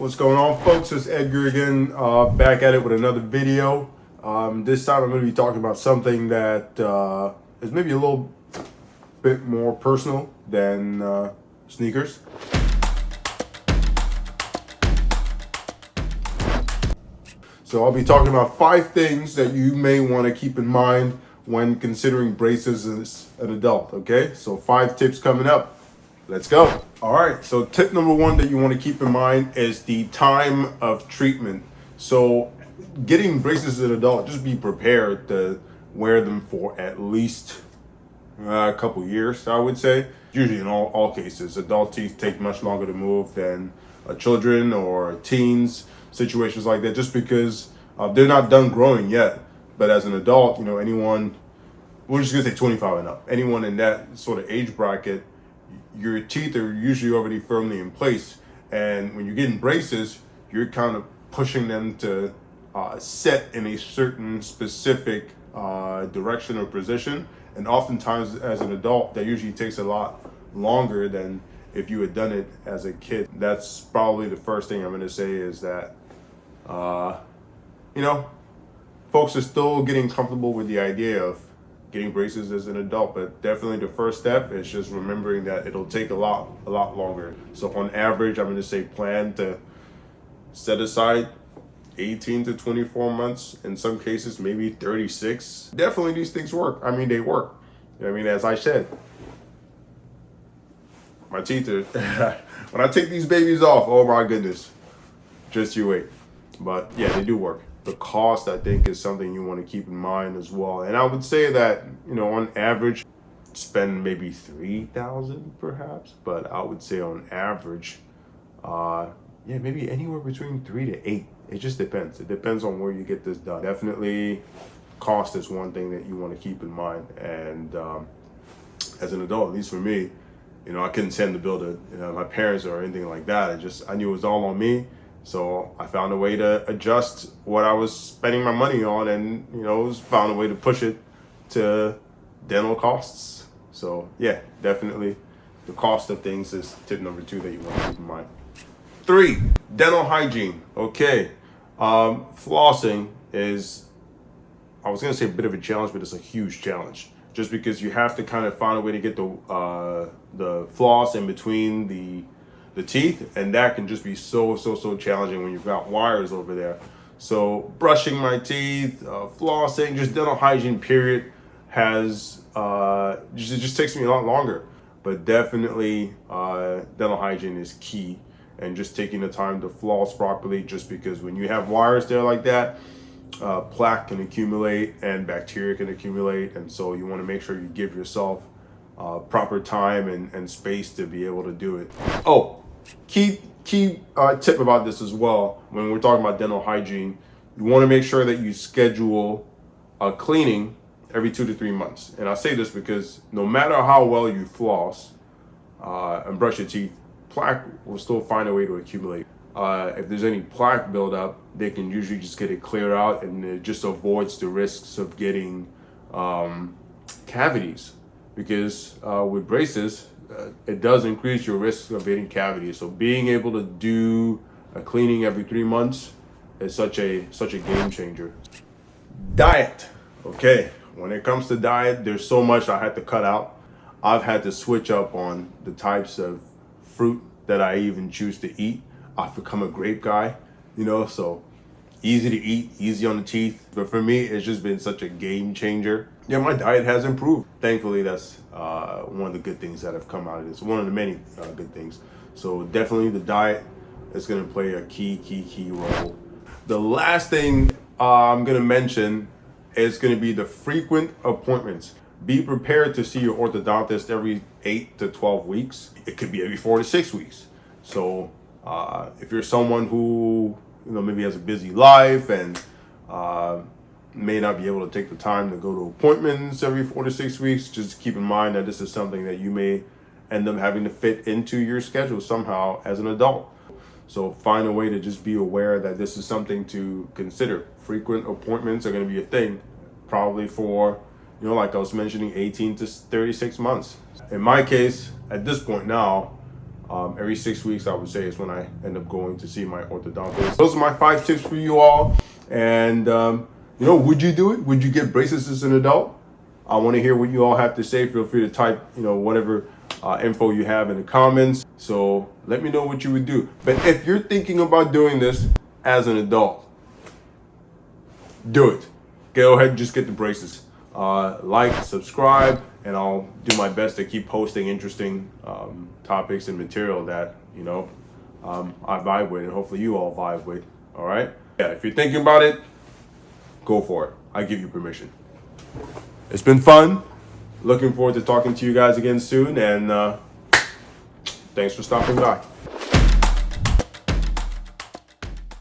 What's going on, folks? It's Edgar again, back at it with another video. This time I'm going to be talking about something that is maybe a little bit more personal than sneakers. So I'll be talking about 5 things that you may want to keep in mind when considering braces as an adult, okay? So 5 tips coming up. Let's go. All right, so tip number 1 that you want to keep in mind is the time of treatment. So getting braces as an adult, just be prepared to wear them for at least a couple years, I would say. Usually in all cases, adult teeth take much longer to move than children or teens, situations like that, just because they're not done growing yet. But as an adult, anyone, we're just gonna say 25 and up, anyone in that sort of age bracket, your teeth are usually already firmly in place. And when you're getting braces, you're kind of pushing them to set in a certain specific direction or position. And oftentimes as an adult, that usually takes a lot longer than if you had done it as a kid. That's probably the first thing I'm going to say is that, folks are still getting comfortable with the idea of getting braces as an adult, but definitely the first step is just remembering that it'll take a lot longer. So on average, I'm going to say plan to set aside 18 to 24 months, in some cases maybe 36. Definitely these things work. I mean, they work. As I said, my teeth are when I take these babies off, oh my goodness, just you wait. But yeah, they do work. The cost, I think, is something you want to keep in mind as well. And I would say that, on average, spend maybe $3,000 perhaps, but I would say on average, maybe anywhere between 3 to 8. It just depends. It depends on where you get this done. Definitely cost is one thing that you want to keep in mind. And as an adult, at least for me, I couldn't stand to build my parents or anything like that. I knew it was all on me. So I found a way to adjust what I was spending my money on, and found a way to push it to dental costs. So yeah, definitely the cost of things is tip number 2 that you want to keep in mind. 3, dental hygiene. Okay, flossing is, I was gonna say a bit of a challenge, but it's a huge challenge. Just because you have to kind of find a way to get the floss in between the teeth, and that can just be so challenging when you've got wires over there. So brushing my teeth, flossing, just dental hygiene period has just takes me a lot longer. But definitely dental hygiene is key, and just taking the time to floss properly, just because when you have wires there like that, plaque can accumulate and bacteria can accumulate, and so you want to make sure you give yourself proper time and space to be able to do it. Oh, key tip about this as well, when we're talking about dental hygiene, you want to make sure that you schedule a cleaning every 2 to 3 months. And I say this because no matter how well you floss and brush your teeth, plaque will still find a way to accumulate. If there's any plaque buildup, they can usually just get it cleared out, and it just avoids the risks of getting cavities. Because with braces, it does increase your risk of getting cavities. So being able to do a cleaning every 3 months is such a game changer. Diet. Okay, when it comes to diet, there's so much I had to cut out. I've had to switch up on the types of fruit that I even choose to eat. I've become a grape guy, so easy to eat, easy on the teeth. But for me, it's just been such a game changer. Yeah, my diet has improved. Thankfully, that's one of the good things that have come out of this. One of the many good things. So definitely the diet is going to play a key role. The last thing I'm going to mention is going to be the frequent appointments. Be prepared to see your orthodontist every 8 to 12 weeks. It could be every 4 to 6 weeks. So if you're someone who maybe has a busy life and may not be able to take the time to go to appointments every 4 to 6 weeks, just keep in mind that this is something that you may end up having to fit into your schedule somehow as an adult. So find a way to just be aware that this is something to consider. Frequent appointments are going to be a thing, probably for, like I was mentioning, 18 to 36 months. In my case, at this point now, Every 6 weeks, I would say, is when I end up going to see my orthodontist. Those are my 5 tips for you all. And, would you do it? Would you get braces as an adult? I want to hear what you all have to say. Feel free to type, whatever info you have in the comments. So let me know what you would do. But if you're thinking about doing this as an adult, do it. Go ahead and just get the braces. Like, subscribe, and I'll do my best to keep posting interesting topics and material that, I vibe with, and hopefully you all vibe with. All right? Yeah, if you're thinking about it, go for it. I give you permission. It's been fun. Looking forward to talking to you guys again soon, and thanks for stopping by.